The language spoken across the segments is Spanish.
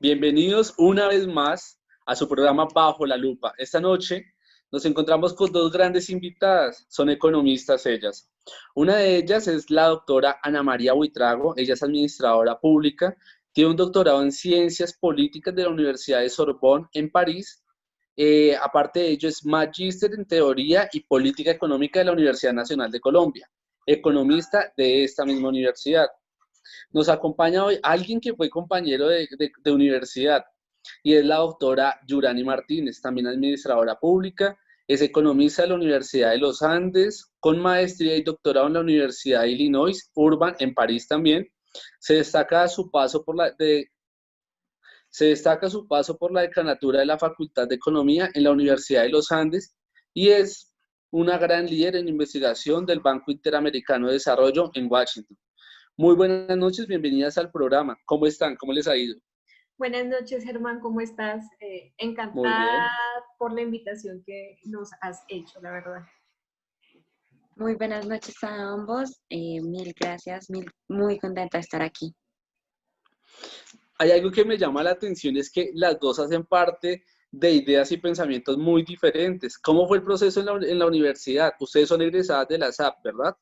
Bienvenidos una vez más a su programa Bajo la Lupa. Esta noche nos encontramos con dos grandes invitadas, son economistas ellas. Una de ellas es la doctora Ana María Buitrago, ella es administradora pública, tiene un doctorado en Ciencias Políticas de la Universidad de Sorbonne en París. Aparte de ello, es magíster en Teoría y Política Económica de la Universidad Nacional de Colombia, economista de esta misma universidad. Nos acompaña hoy alguien que fue compañero de universidad y es la doctora Yurani Martínez, también administradora pública, es economista de la Universidad de los Andes, con maestría y doctorado en la Universidad de Illinois, Urban, en París también. Se destaca su paso por se destaca su paso por la decanatura de la Facultad de Economía en la Universidad de los Andes y es una gran líder en investigación del Banco Interamericano de Desarrollo en Washington. Muy buenas noches, bienvenidas al programa. ¿Cómo están? ¿Cómo les ha ido? Buenas noches, Germán, ¿cómo estás? Muy Encantada bien. por la invitación que nos has hecho, la verdad. Muy buenas noches a ambos. Mil gracias, muy contenta de estar aquí. Hay algo que me llama la atención, es que las dos hacen parte de ideas y pensamientos muy diferentes. ¿Cómo fue el proceso en la universidad? Ustedes son egresadas de la SAP, ¿verdad?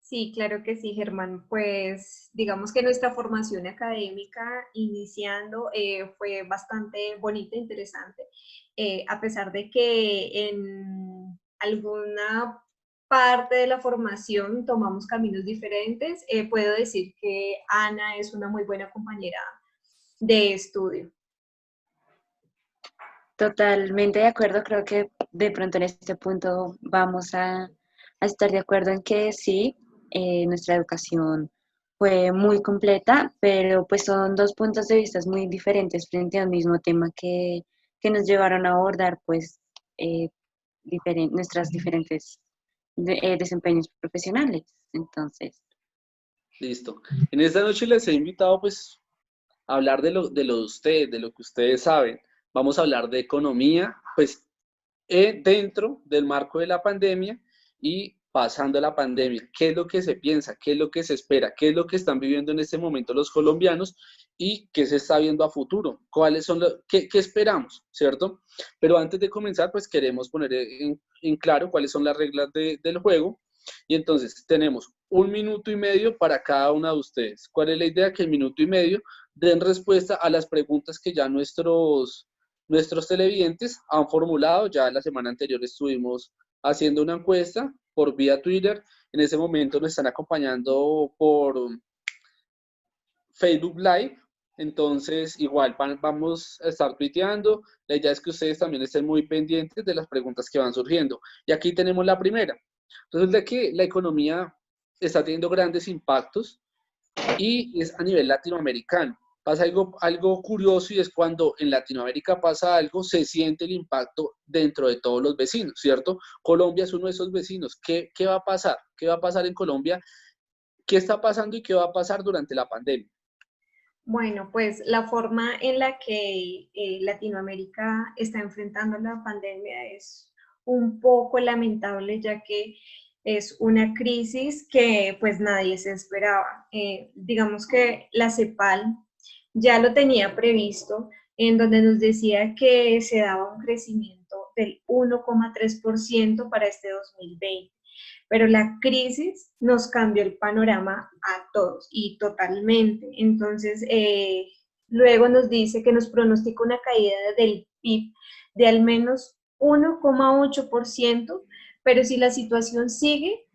Sí, claro que sí, Germán. Pues digamos que nuestra formación académica iniciando fue bastante bonita, interesante, a pesar de que en alguna parte de la formación tomamos caminos diferentes, puedo decir que Ana es una muy buena compañera de estudio. Totalmente de acuerdo, creo que de pronto en este punto vamos a estar de acuerdo en que sí, nuestra educación fue muy completa, pero pues son dos puntos de vista muy diferentes frente al mismo tema que nos llevaron a abordar pues eh, nuestras diferentes desempeños profesionales. Entonces, Listo. En esta noche les he invitado pues a hablar de lo de ustedes, de lo que ustedes saben. Vamos a hablar de economía, pues dentro del marco de la pandemia y pasando la pandemia. ¿Qué es lo que se piensa? ¿Qué es lo que se espera? ¿Qué es lo que están viviendo en este momento los colombianos? ¿Y qué se está viendo a futuro? ¿Qué esperamos? ¿Cierto? Pero antes de comenzar, pues queremos poner en claro cuáles son las reglas del juego. Y entonces tenemos 1 minuto y medio para cada una de ustedes. ¿Cuál es la idea? Que en minuto y medio den respuesta a las preguntas que ya nuestros televidentes han formulado. Ya la semana anterior estuvimos haciendo una encuesta por vía Twitter. En ese momento nos están acompañando por Facebook Live. Entonces, igual vamos a estar tuiteando. La idea es que ustedes también estén muy pendientes de las preguntas que van surgiendo. Y aquí tenemos la primera. Resulta que la economía está teniendo grandes impactos y es a nivel latinoamericano. Pasa algo curioso y es cuando en Latinoamérica pasa algo, se siente el impacto dentro de todos los vecinos, ¿cierto? Colombia es uno de esos vecinos. ¿Qué va a pasar? ¿Qué va a pasar en Colombia? ¿Qué está pasando y qué va a pasar durante la pandemia? Bueno, pues la forma en la que Latinoamérica está enfrentando la pandemia es un poco lamentable, ya que es una crisis que pues nadie se esperaba. Digamos que la CEPAL ya lo tenía previsto, en donde nos decía que se daba un crecimiento del 1,3% para este 2020, pero la crisis nos cambió el panorama a todos y totalmente. Entonces, luego nos dice que nos pronostica una caída del PIB de al menos 1,8%, pero si la situación sigue,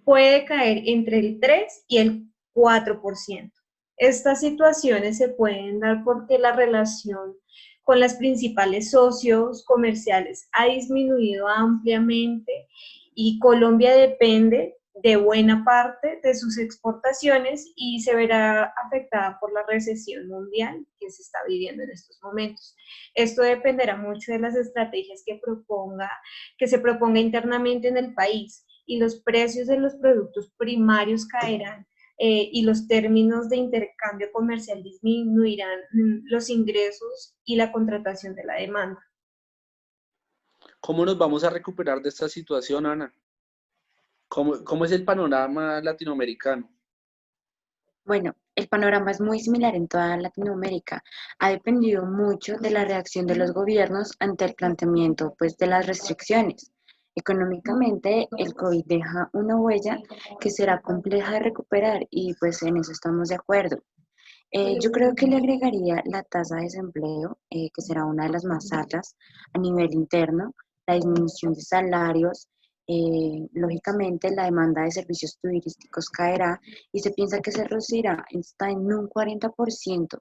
puede caer entre el 3 y el 4%. Estas situaciones se pueden dar porque la relación con las principales socios comerciales ha disminuido ampliamente y Colombia depende de buena parte de sus exportaciones y se verá afectada por la recesión mundial que se está viviendo en estos momentos. Esto dependerá mucho de las estrategias que se proponga internamente en el país y los precios de los productos primarios caerán y los términos de intercambio comercial disminuirán los ingresos y la contratación de la demanda. ¿Cómo nos vamos a recuperar de esta situación, Ana? ¿Cómo es el panorama latinoamericano? Bueno, el panorama es muy similar en toda Latinoamérica. Ha dependido mucho de la reacción de los gobiernos ante el planteamiento, pues, de las restricciones. Económicamente, el COVID deja una huella que será compleja de recuperar y pues en eso estamos de acuerdo. Yo creo que le agregaría la tasa de desempleo, que será una de las más altas a nivel interno, la disminución de salarios, lógicamente la demanda de servicios turísticos caerá y se piensa que se reducirá está en un 40%.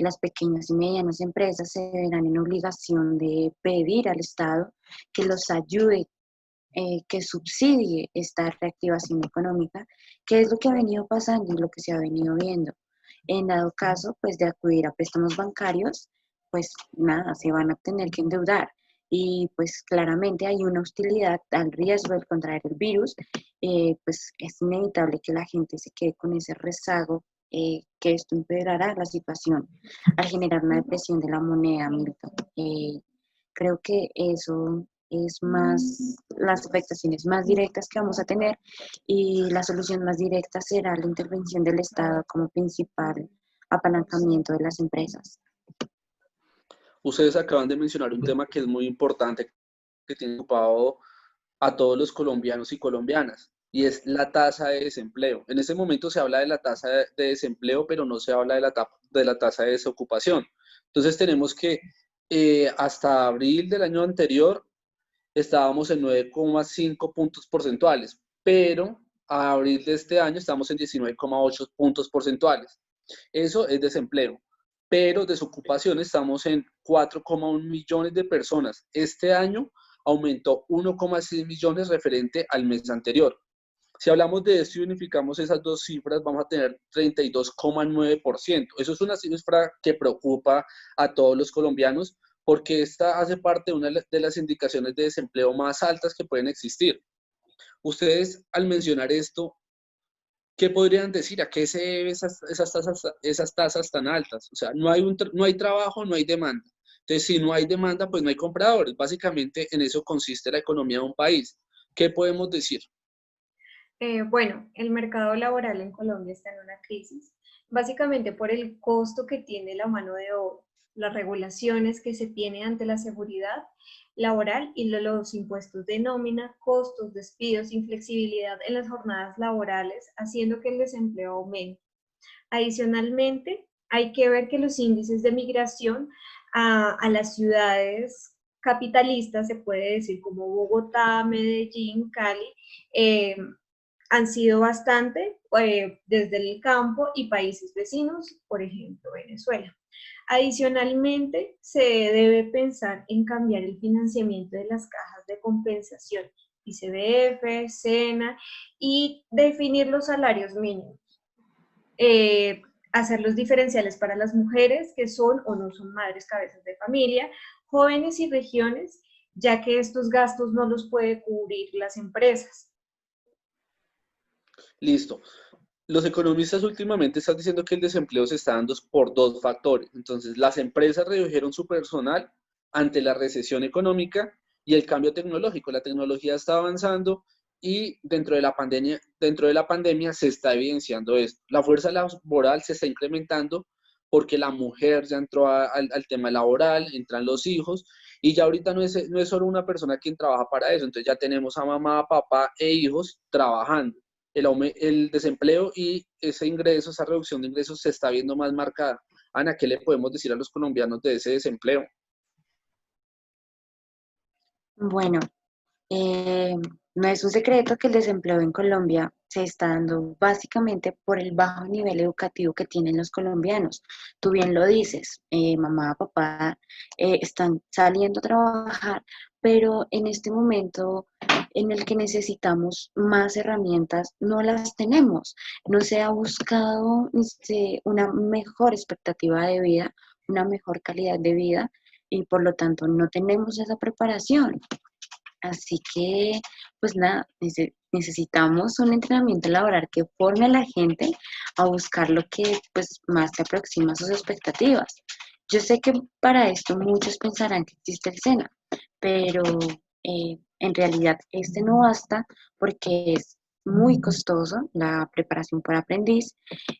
Las pequeñas y medianas empresas se verán en obligación de pedir al Estado que los ayude, que subsidie esta reactivación económica, que es lo que ha venido pasando y lo que se ha venido viendo. En dado caso, pues de acudir a préstamos bancarios, pues nada, se van a tener que endeudar. Y pues claramente hay una hostilidad al riesgo de contraer el virus, pues es inevitable que la gente se quede con ese rezago, que esto empeorará la situación al generar una depresión de la moneda, Milton. Creo que eso es más las afectaciones más directas que vamos a tener y la solución más directa será la intervención del Estado como principal apalancamiento de las empresas. Ustedes acaban de mencionar un tema que es muy importante, que tiene ocupado a todos los colombianos y colombianas, y es la tasa de desempleo. En ese momento se habla de la tasa de desempleo, pero no se habla de la tasa de desocupación. Entonces tenemos que hasta abril del año anterior estábamos en 9,5 puntos porcentuales, pero a abril de este año estamos en 19,8 puntos porcentuales. Eso es desempleo, pero desocupación estamos en 4,1 millones de personas. Este año aumentó 1,6 millones referente al mes anterior. Si hablamos de esto y unificamos esas dos cifras, vamos a tener 32,9%. Eso es una cifra que preocupa a todos los colombianos porque esta hace parte de una de las indicaciones de desempleo más altas que pueden existir. Ustedes, al mencionar esto, ¿qué podrían decir? ¿A qué se deben esas tasas tan altas? O sea, no hay trabajo, no hay demanda. Entonces, si no hay demanda, pues no hay compradores. Básicamente, en eso consiste la economía de un país. ¿Qué podemos decir? Bueno, el mercado laboral en Colombia está en una crisis, básicamente por el costo que tiene la mano de obra, las regulaciones que se tiene ante la seguridad laboral y los impuestos de nómina, costos, despidos, inflexibilidad en las jornadas laborales, haciendo que el desempleo aumente. Adicionalmente, hay que ver que los índices de migración a las ciudades capitalistas, se puede decir como Bogotá, Medellín, Cali, eh, han sido bastante desde el campo y países vecinos, por ejemplo, Venezuela. Adicionalmente, se debe pensar en cambiar el financiamiento de las cajas de compensación, ICBF, SENA, y definir los salarios mínimos. Hacer los diferenciales para las mujeres que son o no son madres cabezas de familia, jóvenes y regiones, ya que estos gastos no los puede cubrir las empresas. Listo. Los economistas últimamente están diciendo que el desempleo se está dando por dos factores. Entonces, las empresas redujeron su personal ante la recesión económica y el cambio tecnológico. La tecnología está avanzando y dentro de la pandemia se está evidenciando esto. La fuerza laboral se está incrementando porque la mujer ya entró al tema laboral, entran los hijos y ya ahorita no es solo una persona quien trabaja para eso. Entonces ya tenemos a mamá, papá e hijos trabajando. El desempleo y ese ingreso, esa reducción de ingresos se está viendo más marcada. Ana, ¿qué le podemos decir a los colombianos de ese desempleo? Bueno, Eh, no es un secreto que el desempleo en Colombia se está dando básicamente por el bajo nivel educativo que tienen los colombianos. Tú bien lo dices, mamá, papá están saliendo a trabajar, pero en este momento en el que necesitamos más herramientas, no las tenemos. No se ha buscado una mejor expectativa de vida, una mejor calidad de vida y por lo tanto no tenemos esa preparación. Así que, pues nada, necesitamos un entrenamiento laboral que forme a la gente a buscar lo que pues más se aproxima a sus expectativas. Yo sé que para esto muchos pensarán que existe el SENA, pero en realidad este no basta porque es muy costoso la preparación por aprendiz,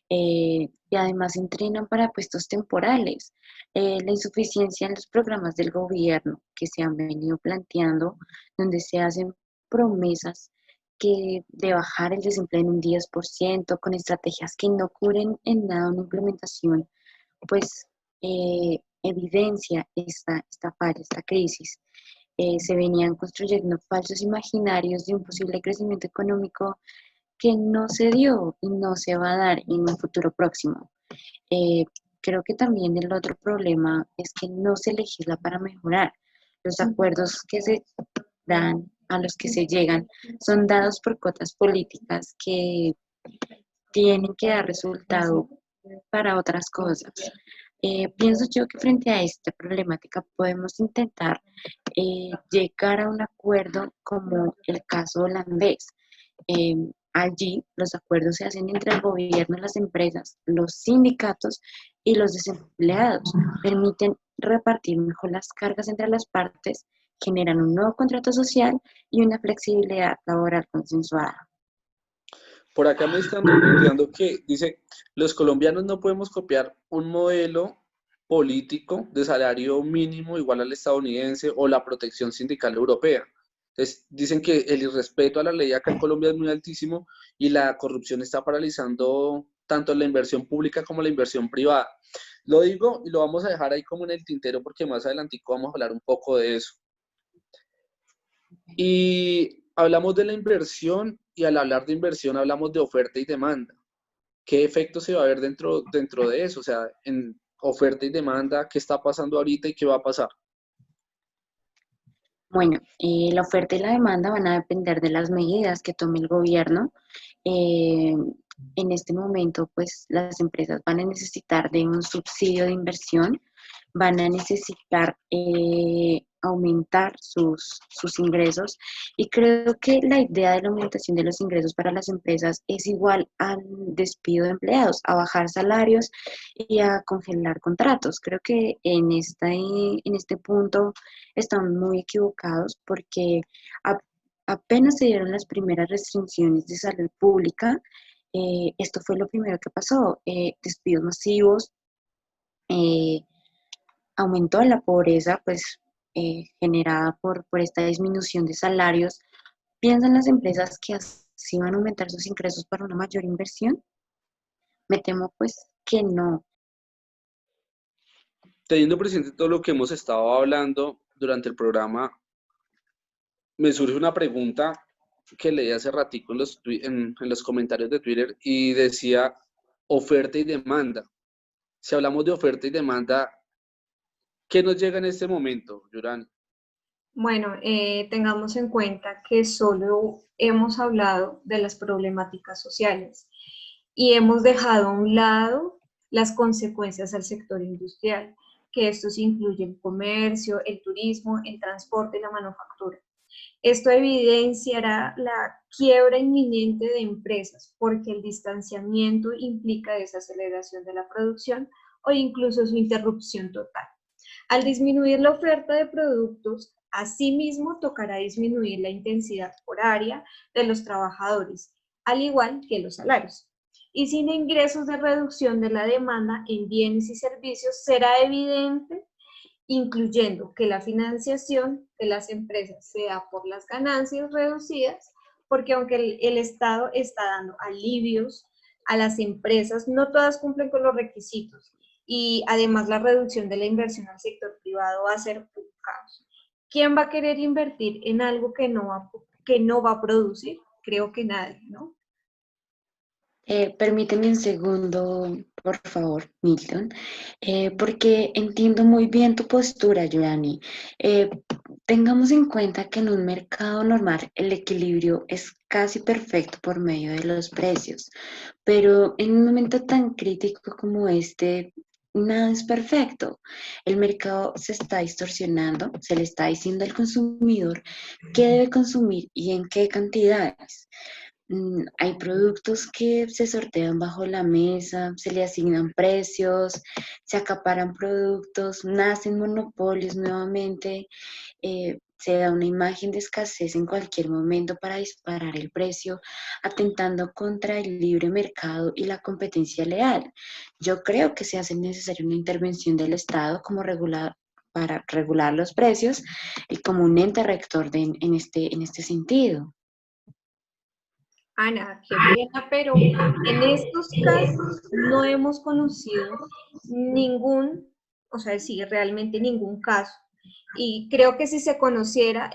y además entrenan para puestos temporales. La insuficiencia en los programas del gobierno que se han venido planteando, donde se hacen promesas que de bajar el desempleo en un 10% con estrategias que no cubren en nada una implementación, pues evidencia esta falla, esta crisis. Se venían construyendo falsos imaginarios de un posible crecimiento económico que no se dio y no se va a dar en un futuro próximo. Eh, Creo que también el otro problema es que no se legisla para mejorar. Los acuerdos que se dan, a los que se llegan, son dados por cotas políticas que tienen que dar resultado para otras cosas. Pienso yo que frente a esta problemática podemos intentar llegar a un acuerdo como el caso holandés. Eh, Allí los acuerdos se hacen entre el gobierno, las empresas, los sindicatos y los desempleados. Permiten repartir mejor las cargas entre las partes, generan un nuevo contrato social y una flexibilidad laboral consensuada. Por acá me están retuiteando que dice, los colombianos no podemos copiar un modelo político de salario mínimo igual al estadounidense o la protección sindical europea. Entonces, dicen que el irrespeto a la ley acá en Colombia es muy altísimo y la corrupción está paralizando tanto la inversión pública como la inversión privada. Lo digo y lo vamos a dejar ahí como en el tintero porque más adelantico vamos a hablar un poco de eso. Y hablamos de la inversión y al hablar de inversión hablamos de oferta y demanda. ¿Qué efecto se va a ver dentro de eso? O sea, en oferta y demanda, ¿qué está pasando ahorita y qué va a pasar? Bueno, la oferta y la demanda van a depender de las medidas que tome el gobierno. Eh, en este momento, pues las empresas van a necesitar de un subsidio de inversión, van a necesitar aumentar sus ingresos, y creo que la idea de la aumentación de los ingresos para las empresas es igual al despido de empleados, a bajar salarios y a congelar contratos. Creo que en este punto están muy equivocados porque a- apenas se dieron las primeras restricciones de salud pública. Esto fue lo primero que pasó: despidos masivos, eh, aumentó la pobreza, pues generada por esta disminución de salarios. ¿Piensan las empresas que así van a aumentar sus ingresos para una mayor inversión? Me temo pues que no. Teniendo presente todo lo que hemos estado hablando durante el programa, me surge una pregunta que leí hace ratico en los comentarios de Twitter y decía oferta y demanda. Si hablamos de oferta y demanda, ¿qué nos llega en este momento, Yurani? Bueno, tengamos en cuenta que solo hemos hablado de las problemáticas sociales y hemos dejado a un lado las consecuencias al sector industrial, que estos incluyen el comercio, el turismo, el transporte y la manufactura. Esto evidenciará la quiebra inminente de empresas porque el distanciamiento implica desaceleración de la producción o incluso su interrupción total. Al disminuir la oferta de productos, asimismo tocará disminuir la intensidad horaria de los trabajadores, al igual que los salarios. Y sin ingresos de reducción de la demanda en bienes y servicios, será evidente, incluyendo que la financiación de las empresas se da por las ganancias reducidas, porque aunque el Estado está dando alivios a las empresas, no todas cumplen con los requisitos y además la reducción de la inversión al sector privado va a ser un caos. ¿Quién va a querer invertir en algo que no va a producir? Creo que nadie, ¿no? Permíteme un segundo, por favor, Milton, porque entiendo muy bien tu postura, Yurani. Eh, Tengamos en cuenta que en un mercado normal el equilibrio es casi perfecto por medio de los precios, pero en un momento tan crítico como este, nada es perfecto. El mercado se está distorsionando, se le está diciendo al consumidor qué debe consumir y en qué cantidades. Hay productos que se sortean bajo la mesa, se le asignan precios, se acaparan productos, nacen monopolios nuevamente. se da una imagen de escasez en cualquier momento para disparar el precio, atentando contra el libre mercado y la competencia leal. Yo creo que se hace necesaria una intervención del Estado para regular los precios y como un ente rector en este sentido. Ana, qué pena, pero en estos casos no hemos conocido ningún, o sea, sí, realmente ningún caso. Y creo que si se conociera,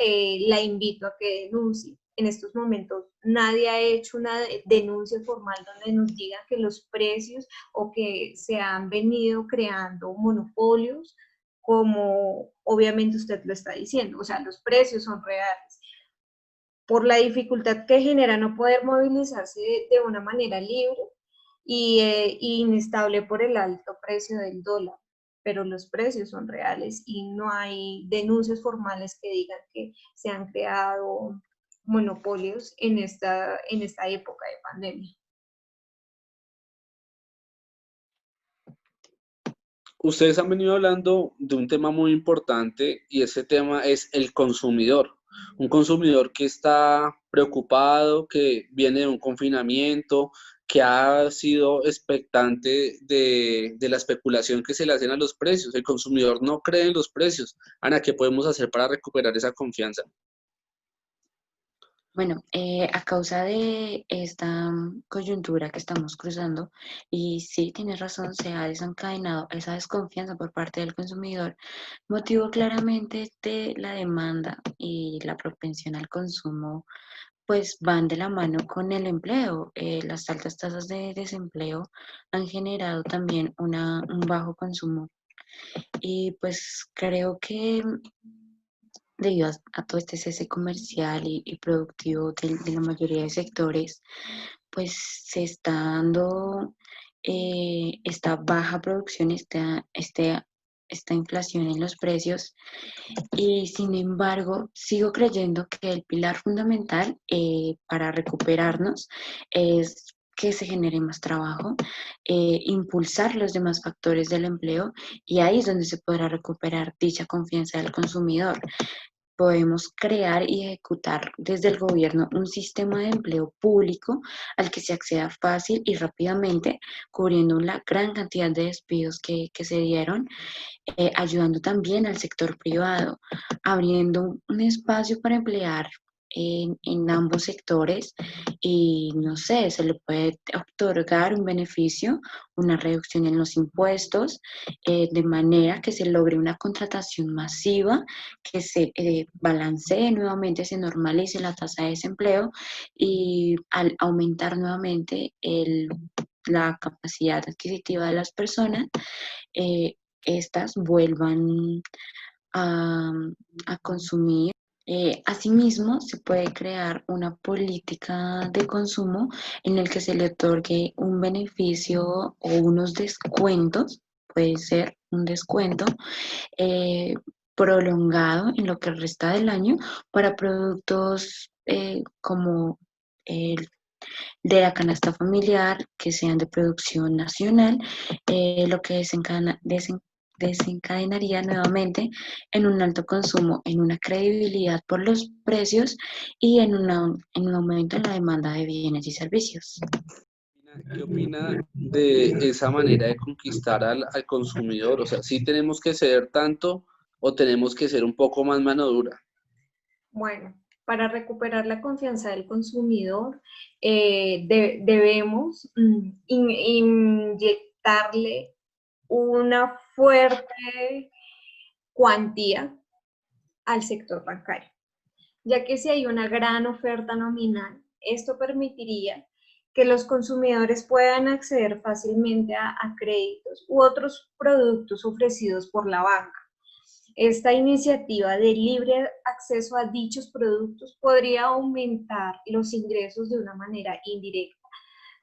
la invito a que denuncie. En estos momentos nadie ha hecho una denuncia formal donde nos diga que los precios o que se han venido creando monopolios, como obviamente usted lo está diciendo. O sea, los precios son reales por la dificultad que genera no poder movilizarse de una manera libre y inestable por el alto precio del dólar. Pero los precios son reales y no hay denuncias formales que digan que se han creado monopolios en esta época de pandemia. Ustedes han venido hablando de un tema muy importante y ese tema es el consumidor. Un consumidor que está preocupado, que viene de un confinamiento, que ha sido expectante de la especulación que se le hacen a los precios. El consumidor no cree en los precios. Ana, ¿qué podemos hacer para recuperar esa confianza? Bueno, a causa de esta coyuntura que estamos cruzando, y sí, tienes razón, se ha desencadenado esa desconfianza por parte del consumidor, motivo claramente de la demanda y la propensión al consumo, pues van de la mano con el empleo. Las altas tasas de desempleo han generado también un bajo consumo y pues creo que debido a todo este cese comercial y productivo de la mayoría de sectores, pues se está dando esta baja producción, esta inflación en los precios y sin embargo sigo creyendo que el pilar fundamental para recuperarnos es que se genere más trabajo, impulsar los demás factores del empleo y ahí es donde se podrá recuperar dicha confianza del consumidor. Podemos crear y ejecutar desde el gobierno un sistema de empleo público al que se acceda fácil y rápidamente, cubriendo la gran cantidad de despidos que se dieron, ayudando también al sector privado, abriendo un espacio para emplear en ambos sectores y no sé, se le puede otorgar un beneficio, una reducción en los impuestos, de manera que se logre una contratación masiva, que se balancee nuevamente, se normalice la tasa de desempleo y al aumentar nuevamente la capacidad adquisitiva de las personas, eh, estas vuelvan a, a consumir. Asimismo, se puede crear una política de consumo en el que se le otorgue un beneficio o unos descuentos, puede ser un descuento eh, prolongado en lo que resta del año para productos como el de la canasta familiar que sean de producción nacional, lo que desencadenaría nuevamente en un alto consumo, en una credibilidad por los precios y en un aumento en la demanda de bienes y servicios. ¿Qué opina de esa manera de conquistar al consumidor? O sea, ¿sí tenemos que ceder tanto o tenemos que ser un poco más mano dura? Bueno, para recuperar la confianza del consumidor, debemos inyectarle una fuerte cuantía al sector bancario, ya que si hay una gran oferta nominal, esto permitiría que los consumidores puedan acceder fácilmente a créditos u otros productos ofrecidos por la banca. Esta iniciativa de libre acceso a dichos productos podría aumentar los ingresos de una manera indirecta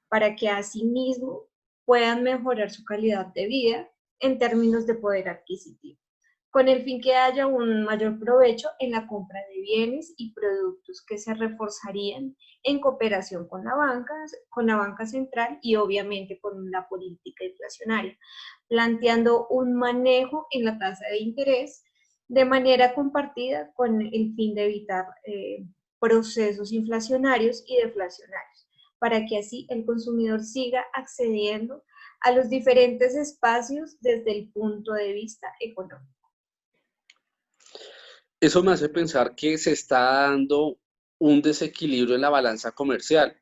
para que asimismo puedan mejorar su calidad de vida en términos de poder adquisitivo, con el fin que haya un mayor provecho en la compra de bienes y productos que se reforzarían en cooperación con la banca central y obviamente con la política inflacionaria, planteando un manejo en la tasa de interés de manera compartida con el fin de evitar procesos inflacionarios y deflacionarios, para que así el consumidor siga accediendo a los diferentes espacios desde el punto de vista económico. Eso me hace pensar que se está dando un desequilibrio en la balanza comercial.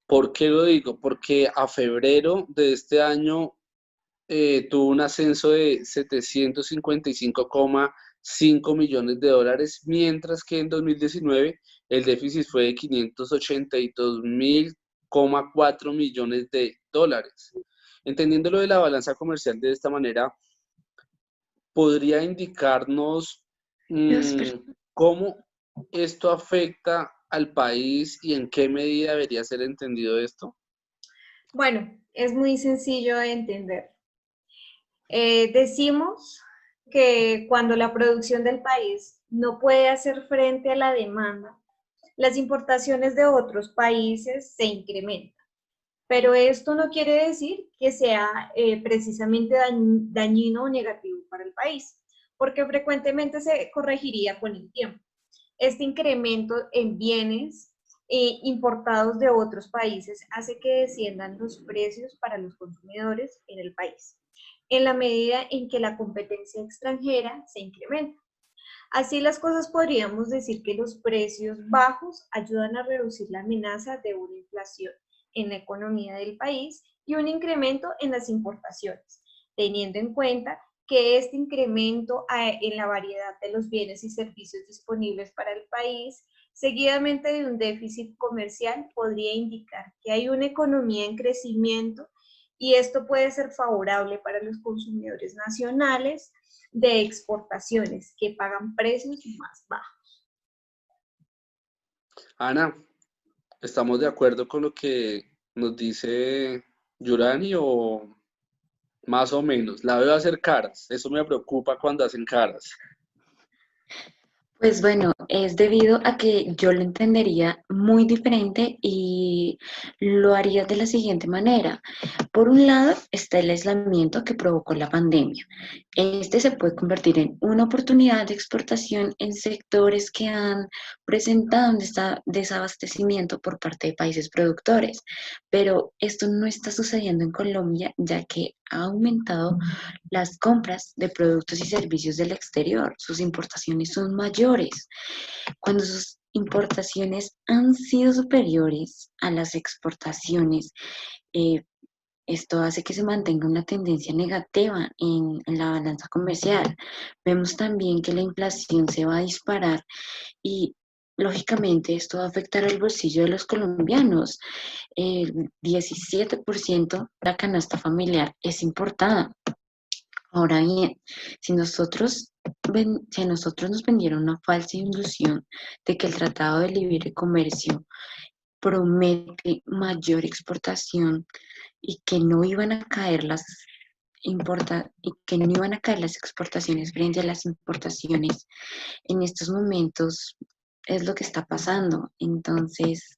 ¿Por qué lo digo? Porque a febrero de este año tuvo un ascenso de 755,5 millones de dólares, mientras que en 2019 el déficit fue de 582,4 millones de dólares. Entendiendo lo de la balanza comercial de esta manera, ¿podría indicarnos cómo esto afecta al país y en qué medida debería ser entendido esto? Bueno, es muy sencillo de entender. Decimos que cuando la producción del país no puede hacer frente a la demanda, las importaciones de otros países se incrementan. Pero esto no quiere decir que sea precisamente dañino o negativo para el país, porque frecuentemente se corregiría con el tiempo. Este incremento en bienes importados de otros países hace que desciendan los precios para los consumidores en el país, en la medida en que la competencia extranjera se incrementa. Así las cosas, podríamos decir que los precios bajos ayudan a reducir la amenaza de una inflación en la economía del país y un incremento en las importaciones, teniendo en cuenta que este incremento en la variedad de los bienes y servicios disponibles para el país, seguidamente de un déficit comercial, podría indicar que hay una economía en crecimiento y esto puede ser favorable para los consumidores nacionales de exportaciones que pagan precios más bajos. Ana, ¿estamos de acuerdo con lo que nos dice Yurani o más o menos? La veo hacer caras, eso me preocupa cuando hacen caras. Pues bueno, es debido a que yo lo entendería muy diferente y lo haría de la siguiente manera. Por un lado está el aislamiento que provocó la pandemia. Este se puede convertir en una oportunidad de exportación en sectores que han presentado un desabastecimiento por parte de países productores, pero esto no está sucediendo en Colombia, ya que ha aumentado las compras de productos y servicios del exterior. Sus importaciones son mayores. Cuando sus importaciones han sido superiores a las exportaciones, eh, esto hace que se mantenga una tendencia negativa en la balanza comercial. Vemos también que la inflación se va a disparar y lógicamente esto va a afectar al bolsillo de los colombianos. El 17% de la canasta familiar es importada. Ahora bien, si a nosotros nos vendieron una falsa ilusión de que el Tratado de Libre Comercio promete mayor exportación y que no iban a caer y que no iban a caer las exportaciones frente a las importaciones, en estos momentos es lo que está pasando. Entonces,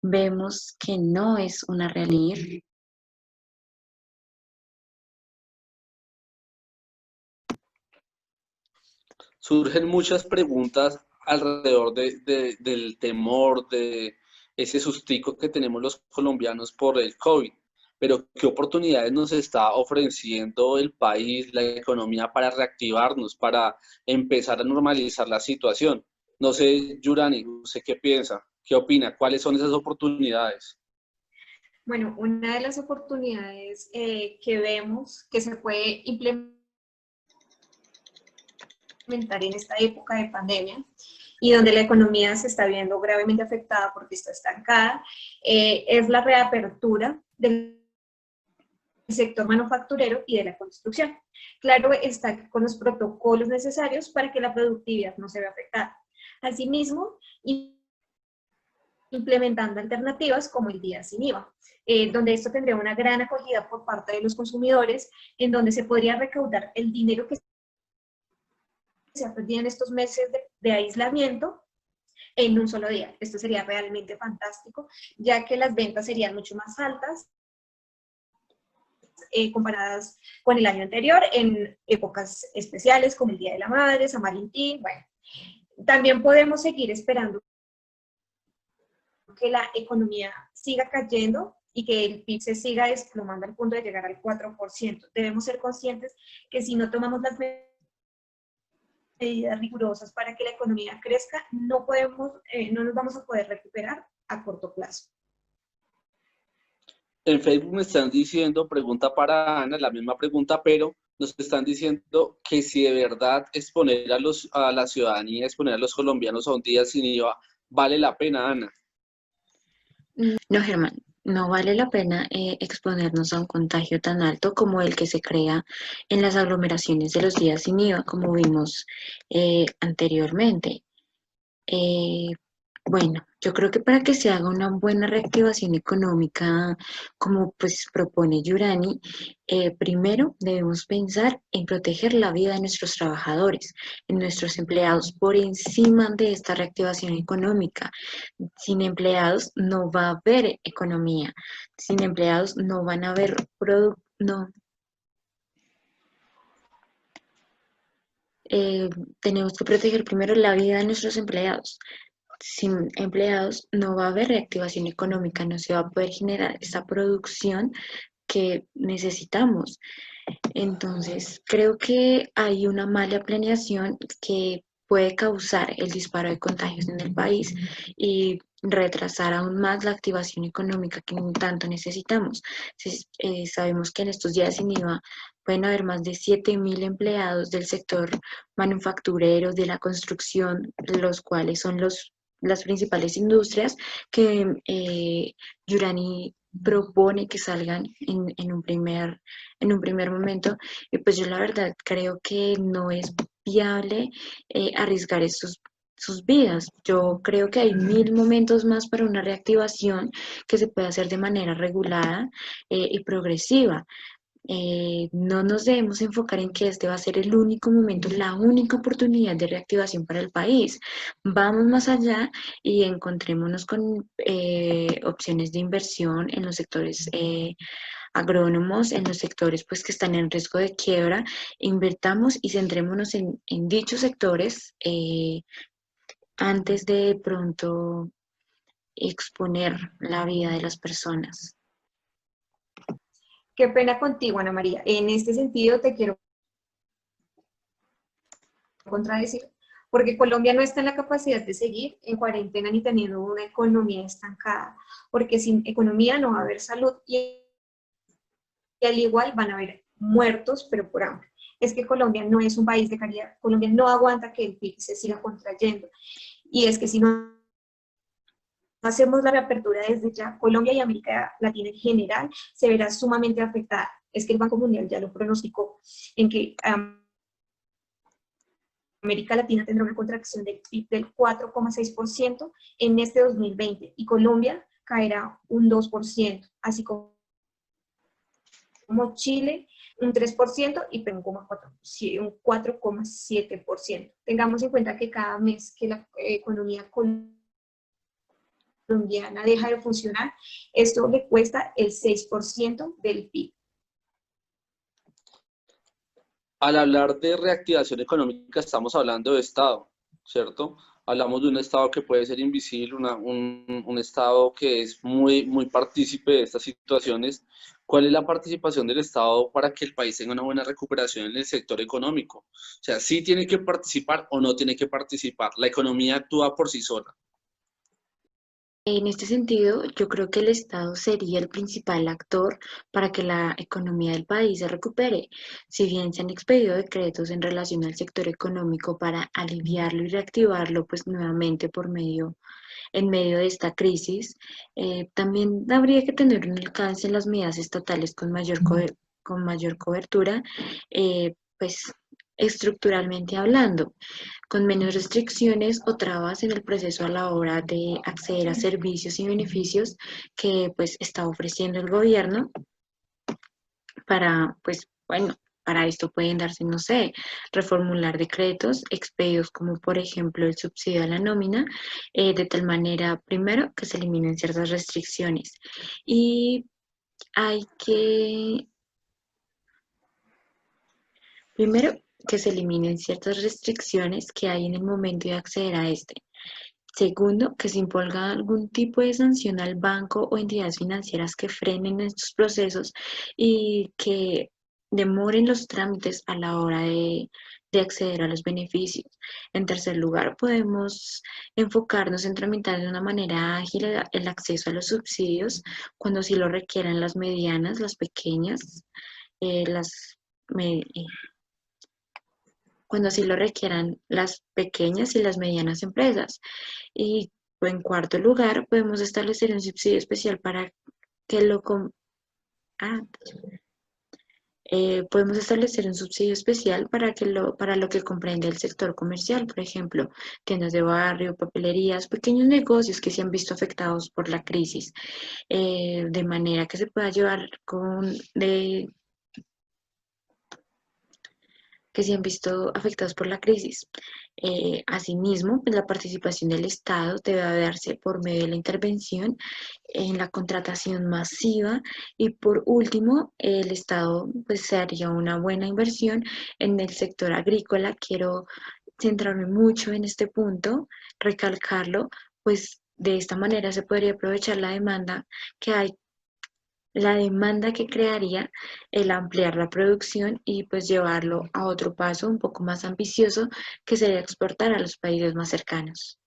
vemos que no es una realidad. Surgen muchas preguntas alrededor del temor, de ese sustico que tenemos los colombianos por el COVID, pero ¿qué oportunidades nos está ofreciendo el país, la economía para reactivarnos, para empezar a normalizar la situación? No sé, Yurani, ¿usted qué piensa? ¿Qué opina? ¿Cuáles son esas oportunidades? Bueno, una de las oportunidades que vemos que se puede implementar en esta época de pandemia y donde la economía se está viendo gravemente afectada porque está estancada, es la reapertura del sector manufacturero y de la construcción. Claro está, con los protocolos necesarios para que la productividad no se vea afectada. Asimismo, implementando alternativas como el día sin IVA, donde esto tendría una gran acogida por parte de los consumidores, en donde se podría recaudar el dinero que se ha perdido en estos meses de aislamiento en un solo día. Esto sería realmente fantástico, ya que las ventas serían mucho más altas comparadas con el año anterior en épocas especiales como el Día de la Madre, San Valentín. Bueno, también podemos seguir esperando que la economía siga cayendo y que el PIB se siga desplomando al punto de llegar al 4%. Debemos ser conscientes que si no tomamos las medidas rigurosas para que la economía crezca, no nos vamos a poder recuperar a corto plazo. En Facebook me están diciendo, pregunta para Ana, la misma pregunta, pero nos están diciendo que si de verdad exponer a la ciudadanía, exponer a los colombianos a un día sin IVA, vale la pena, Ana. No, Germán, no vale la pena exponernos a un contagio tan alto como el que se crea en las aglomeraciones de los días sin IVA, como vimos anteriormente. Bueno, yo creo que para que se haga una buena reactivación económica, como pues propone Yurani, primero debemos pensar en proteger la vida de nuestros trabajadores, en nuestros empleados, por encima de esta reactivación económica. Sin empleados no va a haber economía, sin empleados no van a haber no. Tenemos que proteger primero la vida de nuestros empleados. Sin empleados no va a haber reactivación económica, no se va a poder generar esa producción que necesitamos. Entonces, creo que hay una mala planeación que puede causar el disparo de contagios en el país y retrasar aún más la activación económica que tanto necesitamos. Sabemos que en estos días sin IVA pueden haber más de 7.000 empleados del sector manufacturero, de la construcción, los cuales son las principales industrias que Yurani propone que salgan en un primer momento. Y pues yo la verdad creo que no es viable arriesgar sus vidas. Yo creo que hay 1.000 momentos más para una reactivación que se puede hacer de manera regulada y progresiva. No nos debemos enfocar en que este va a ser el único momento, la única oportunidad de reactivación para el país. Vamos más allá y encontrémonos con opciones de inversión en los sectores agrónomos, en los sectores pues, que están en riesgo de quiebra. Invertamos y centrémonos en dichos sectores antes de pronto exponer la vida de las personas. Qué pena contigo, Ana María. En este sentido te quiero contradecir, porque Colombia no está en la capacidad de seguir en cuarentena ni teniendo una economía estancada, porque sin economía no va a haber salud y al igual van a haber muertos, pero por hambre. Es que Colombia no es un país de caridad, Colombia no aguanta que el PIB se siga contrayendo, y es que si no hacemos la reapertura desde ya, Colombia y América Latina en general se verá sumamente afectada. Es que el Banco Mundial ya lo pronosticó, en que América Latina tendrá una contracción del PIB del 4,6% en este 2020 y Colombia caerá un 2%, así como Chile un 3% y Perú un 4,7%. Tengamos en cuenta que cada mes que la economía colombiana deja de funcionar, esto le cuesta el 6% del PIB. Al hablar de reactivación económica estamos hablando de Estado, ¿cierto? Hablamos de un Estado que puede ser invisible, un Estado que es muy partícipe de estas situaciones. ¿Cuál es la participación del Estado para que el país tenga una buena recuperación en el sector económico? O sea, ¿sí tiene que participar o no tiene que participar? La economía actúa por sí sola. En este sentido, yo creo que el Estado sería el principal actor para que la economía del país se recupere. Si bien se han expedido decretos en relación al sector económico para aliviarlo y reactivarlo, pues nuevamente en medio de esta crisis, también habría que tener un alcance en las medidas estatales con mayor cobertura, pues estructuralmente hablando, con menos restricciones o trabas en el proceso a la hora de acceder a servicios y beneficios que pues está ofreciendo el gobierno para, pues bueno, para esto pueden darse, no sé, reformular decretos expedidos como por ejemplo el subsidio a la nómina, de tal manera, primero, que se eliminen ciertas restricciones y hay que Primero, que se eliminen ciertas restricciones que hay en el momento de acceder a este. Segundo, que se imponga algún tipo de sanción al banco o entidades financieras que frenen estos procesos y que demoren los trámites a la hora de acceder a los beneficios. En tercer lugar, podemos enfocarnos en tramitar de una manera ágil el acceso a los subsidios cuando sí lo requieran las medianas, las pequeñas, las cuando así lo requieran las pequeñas y las medianas empresas. Y en cuarto lugar, podemos establecer un subsidio especial para que lo... Ah, podemos establecer un subsidio especial para lo que comprende el sector comercial, por ejemplo, tiendas de barrio, papelerías, pequeños negocios que se han visto afectados por la crisis, de manera que se pueda llevar que se han visto afectados por la crisis. Asimismo, pues la participación del Estado debe darse por medio de la intervención en la contratación masiva y por último, el Estado pues se haría una buena inversión en el sector agrícola. Quiero centrarme mucho en este punto, recalcarlo, pues de esta manera se podría aprovechar que hay la demanda que crearía el ampliar la producción y pues llevarlo a otro paso un poco más ambicioso que sería exportar a los países más cercanos.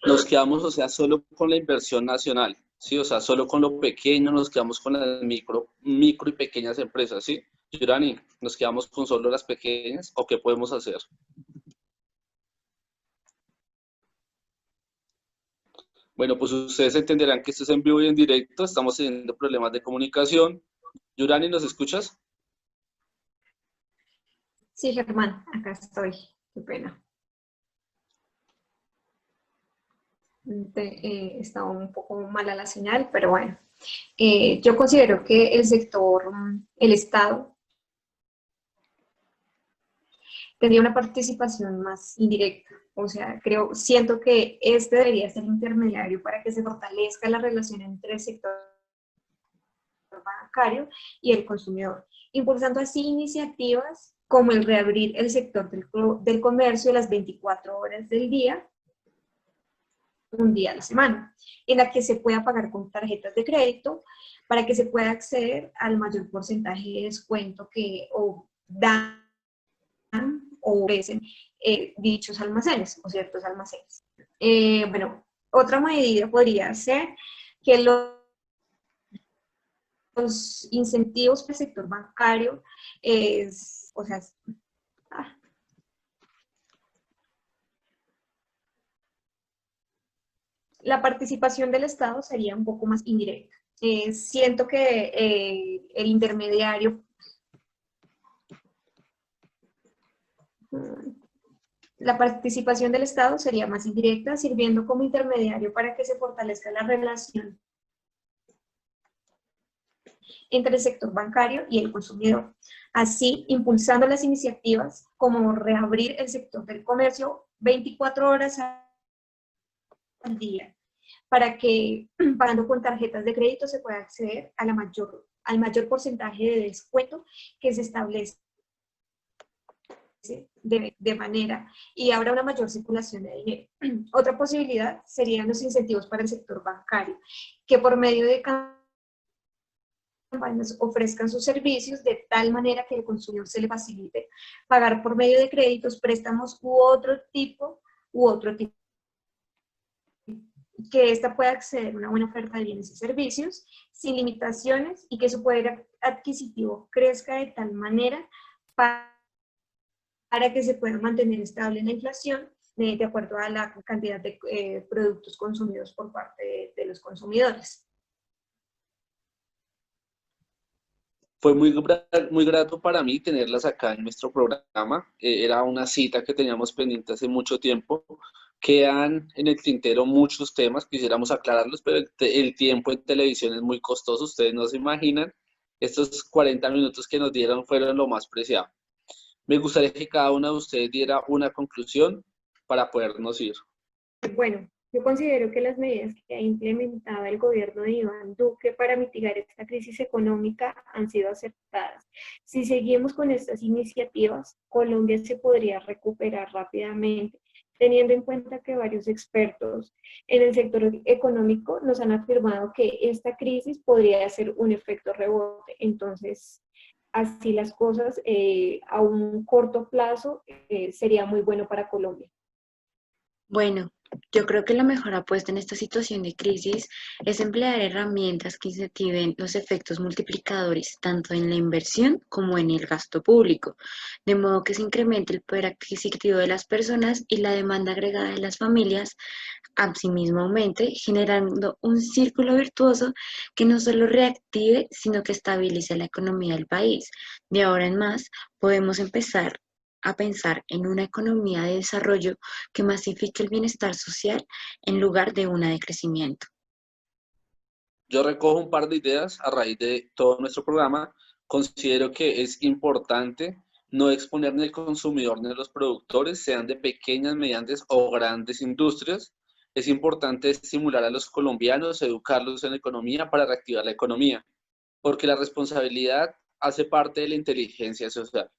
Nos quedamos, o sea, solo con la inversión nacional, ¿sí? O sea, solo con lo pequeño, nos quedamos con las micro y pequeñas empresas, ¿sí? Yurani, ¿nos quedamos con solo las pequeñas o qué podemos hacer? Bueno, pues ustedes entenderán que esto es en vivo y en directo, estamos teniendo problemas de comunicación. Yurani, ¿nos escuchas? Sí, Germán, acá estoy. Qué pena. Está un poco mala la señal, pero bueno. Yo considero que el sector, el Estado, tendría una participación más indirecta. O sea, siento que este debería ser intermediario para que se fortalezca la relación entre el sector bancario y el consumidor, impulsando así iniciativas como el reabrir el sector del comercio a las 24 horas del día, un día a la semana, en la que se pueda pagar con tarjetas de crédito para que se pueda acceder al mayor porcentaje de descuento que dan o ofrecen dichos almacenes o ciertos almacenes. Bueno, otra medida podría ser que los incentivos para el sector bancario o sea, la participación del Estado sería un poco más indirecta. Siento que el intermediario, la participación del Estado sería más indirecta, sirviendo como intermediario para que se fortalezca la relación entre el sector bancario y el consumidor. Así, impulsando las iniciativas como reabrir el sector del comercio 24 horas al día, para que pagando con tarjetas de crédito se pueda acceder a al mayor porcentaje de descuento que se establece de manera y habrá una mayor circulación de dinero. Otra posibilidad serían los incentivos para el sector bancario, que por medio de campañas ofrezcan sus servicios de tal manera que el consumidor se le facilite pagar por medio de créditos, préstamos u otro tipo, que ésta pueda acceder a una buena oferta de bienes y servicios sin limitaciones y que su poder adquisitivo crezca de tal manera para que se pueda mantener estable la inflación de acuerdo a la cantidad de productos consumidos por parte de los consumidores. Fue muy grato para mí tenerlas acá en nuestro programa. Era una cita que teníamos pendiente hace mucho tiempo. Quedan en el tintero muchos temas, quisiéramos aclararlos, pero el tiempo en televisión es muy costoso, ustedes no se imaginan. Estos 40 minutos que nos dieron fueron lo más preciado. Me gustaría que cada una de ustedes diera una conclusión para podernos ir. Bueno, Yo considero que las medidas que ha implementado el gobierno de Iván Duque para mitigar esta crisis económica han sido acertadas. Si seguimos con estas iniciativas, Colombia se podría recuperar rápidamente, teniendo en cuenta que varios expertos en el sector económico nos han afirmado que esta crisis podría ser un efecto rebote. Entonces, así las cosas, a un corto plazo, sería muy bueno para Colombia. Bueno, yo creo que la mejor apuesta en esta situación de crisis es emplear herramientas que incentiven los efectos multiplicadores tanto en la inversión como en el gasto público, de modo que se incremente el poder adquisitivo de las personas y la demanda agregada de las familias asimismo aumente, generando un círculo virtuoso que no solo reactive, sino que estabilice la economía del país. De ahora en más, podemos empezar a pensar en una economía de desarrollo que masifique el bienestar social en lugar de una de crecimiento. Yo recojo un par de ideas a raíz de todo nuestro programa. Considero que es importante no exponer ni al consumidor ni a los productores, sean de pequeñas, medianas o grandes industrias. Es importante estimular a los colombianos, educarlos en economía para reactivar la economía, porque la responsabilidad hace parte de la inteligencia social.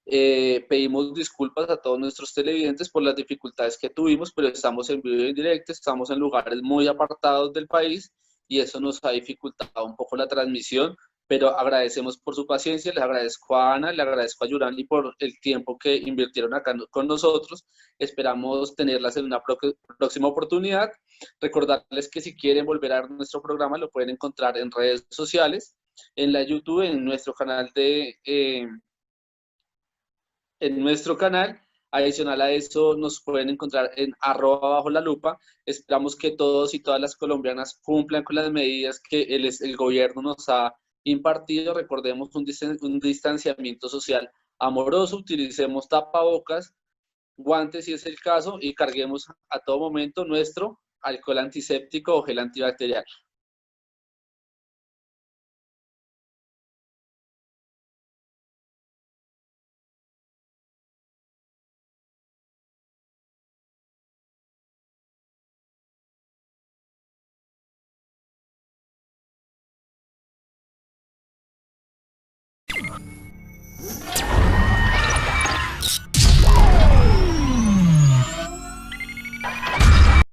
Pedimos disculpas a todos nuestros televidentes por las dificultades que tuvimos, pero estamos en vivo y en directo, estamos en lugares muy apartados del país y eso nos ha dificultado un poco la transmisión, pero agradecemos por su paciencia, les agradezco a Ana, le agradezco a Yurani por el tiempo que invirtieron acá con nosotros. Esperamos tenerlas en una próxima oportunidad. Recordarles que si quieren volver a ver nuestro programa lo pueden encontrar en redes sociales, en la YouTube, en nuestro canal en nuestro canal. Adicional a eso, nos pueden encontrar en @bajo-la-lupa. Esperamos que todos y todas las colombianas cumplan con las medidas que el gobierno nos ha impartido. Recordemos un distanciamiento social amoroso, utilicemos tapabocas, guantes si es el caso y carguemos a todo momento nuestro alcohol antiséptico o gel antibacterial.